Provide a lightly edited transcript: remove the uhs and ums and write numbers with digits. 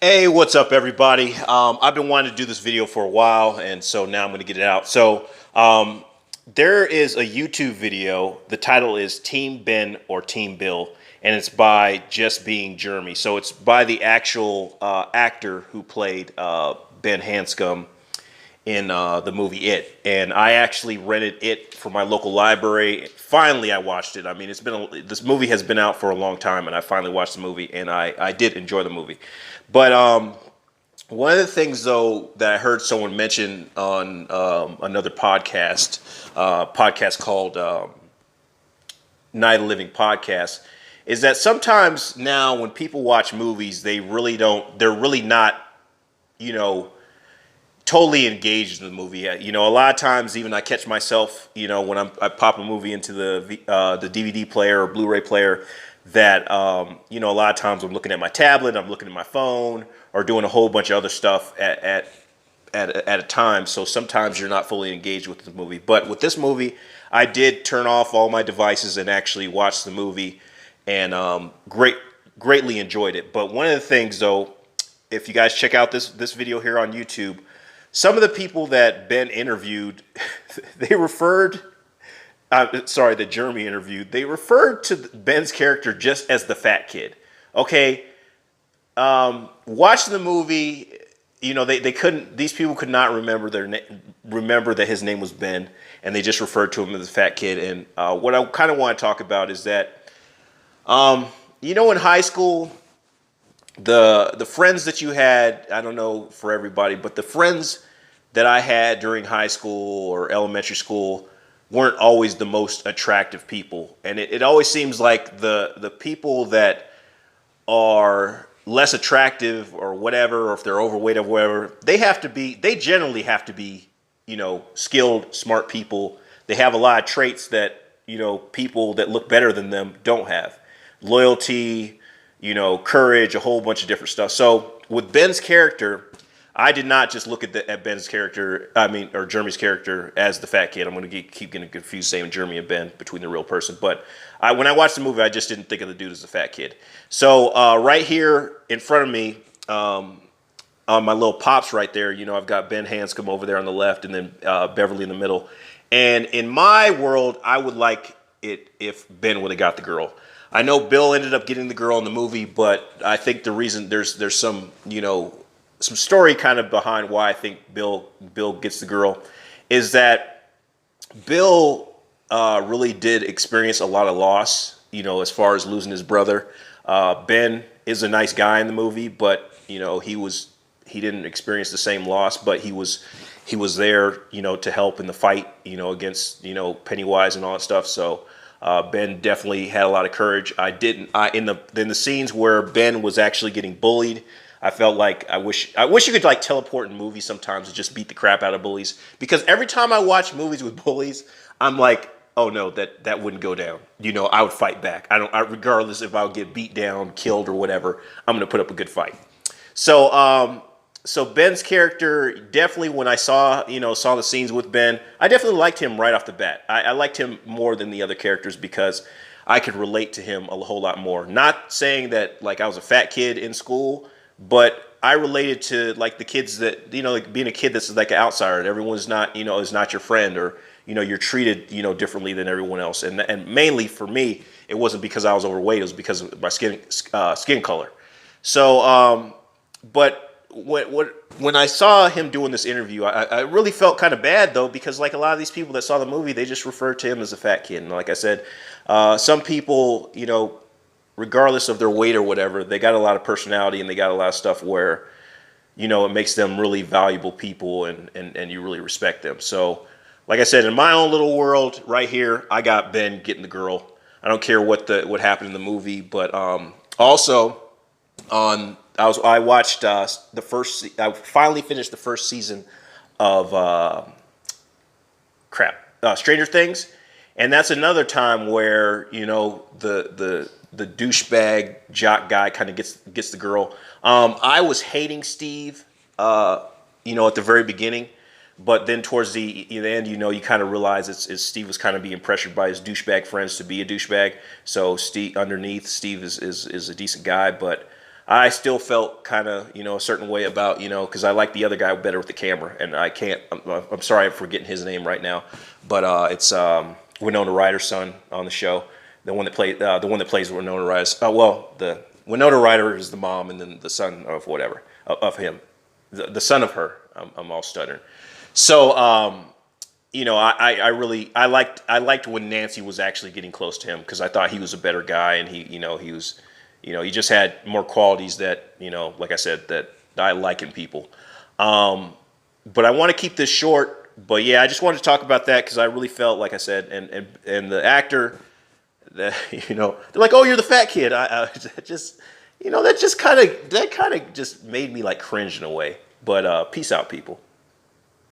Hey, what's up, everybody? I've been wanting to do this video for a while, and so now I'm going to get it out. There is a YouTube video. The title is Team Ben or Team Bill, and it's by Just Being Jeremy. So it's by the actual actor who played Ben Hanscom in the movie It, and I actually rented It from my local library. Finally, I watched it. I mean, this movie has been out for a long time, and I finally watched the movie, and I did enjoy the movie. But one of the things though that I heard someone mention on another podcast called Night of the Living Podcast, is that sometimes now when people watch movies, they really don't. They're really not, you know, totally engaged in the movie. A lot of times, even I catch myself, when I pop a movie into the DVD player or Blu-ray player, that a lot of times I'm looking at my tablet, I'm looking at my phone, or doing a whole bunch of other stuff at a time. So sometimes you're not fully engaged with the movie. But with this movie, I did turn off all my devices and actually watch the movie, and greatly enjoyed it. But one of the things, though, if you guys check out this video here on YouTube, some of the people that Ben interviewed, they referred, that Jeremy interviewed, they referred to Ben's character just as the fat kid. Okay, watching the movie, they couldn't. These people could not remember that his name was Ben, and they just referred to him as the fat kid. And what I kind of want to talk about is that, in high school, the friends that you had, I don't know for everybody, but the friends that I had during high school or elementary school weren't always the most attractive people. And it always seems like the people that are less attractive or whatever, or if they're overweight or whatever, they generally have to be, skilled, smart people. They have a lot of traits that, people that look better than them don't have. Loyalty, courage, a whole bunch of different stuff. So with Ben's character, I did not just look at Ben's character, or Jeremy's character as the fat kid. I'm going to keep getting confused saying Jeremy and Ben between the real person. But when I watched the movie, I just didn't think of the dude as a fat kid. So right here in front of me, on my little pops right there, I've got Ben Hanscom over there on the left, and then Beverly in the middle. And in my world, I would like it if Ben would have got the girl. I know Bill ended up getting the girl in the movie, but I think the reason there's some some story kind of behind why I think Bill gets the girl is that Bill really did experience a lot of loss, as far as losing his brother. Ben is a nice guy in the movie, but he didn't experience the same loss, but he was there, to help in the fight, against Pennywise and all that stuff. So Ben definitely had a lot of courage. In the scenes where Ben was actually getting bullied, I felt like I wish you could like teleport in movies sometimes and just beat the crap out of bullies, because every time I watch movies with bullies, I'm like, oh no, that wouldn't go down. I would fight back. Regardless if I would get beat down, killed, or whatever, I'm gonna put up a good fight. So Ben's character, definitely when I saw the scenes with Ben, I definitely liked him right off the bat. I liked him more than the other characters because I could relate to him a whole lot more. Not saying that like I was a fat kid in school, but I related to like the kids that, like being a kid that's like an outsider. Everyone's not, is not your friend, or, you're treated, differently than everyone else. And mainly for me, it wasn't because I was overweight. It was because of my skin color. So, but when I saw him doing this interview, I really felt kind of bad though, because like a lot of these people that saw the movie, they just referred to him as a fat kid. And like I said, some people, regardless of their weight or whatever, they got a lot of personality and they got a lot of stuff where, it makes them really valuable people, and you really respect them. So, like I said, in my own little world right here, I got Ben getting the girl. I don't care what happened in the movie, but also I watched I finally finished the first season of Stranger Things, and that's another time where the douchebag jock guy kind of gets the girl. I was hating Steve, at the very beginning, but then towards the end, you kind of realize it's Steve was kind of being pressured by his douchebag friends to be a douchebag. So Steve is a decent guy, but I still felt kind of, a certain way about, because I like the other guy better with the camera, and I can't. I'm sorry, I'm forgetting his name right now, but it's Winona Ryder's son on the show, the one that plays Winona Ryder's. The Winona Ryder is the mom, and then the son of whatever of him, the son of her. I'm all stuttering. So, I liked when Nancy was actually getting close to him because I thought he was a better guy, and he was. He just had more qualities that, like I said, that I like in people. But I want to keep this short. But yeah, I just wanted to talk about that because I really felt, like I said, and the actor, that they're like, oh, you're the fat kid. I just, that kind of just made me like cringe in a way. But peace out, people.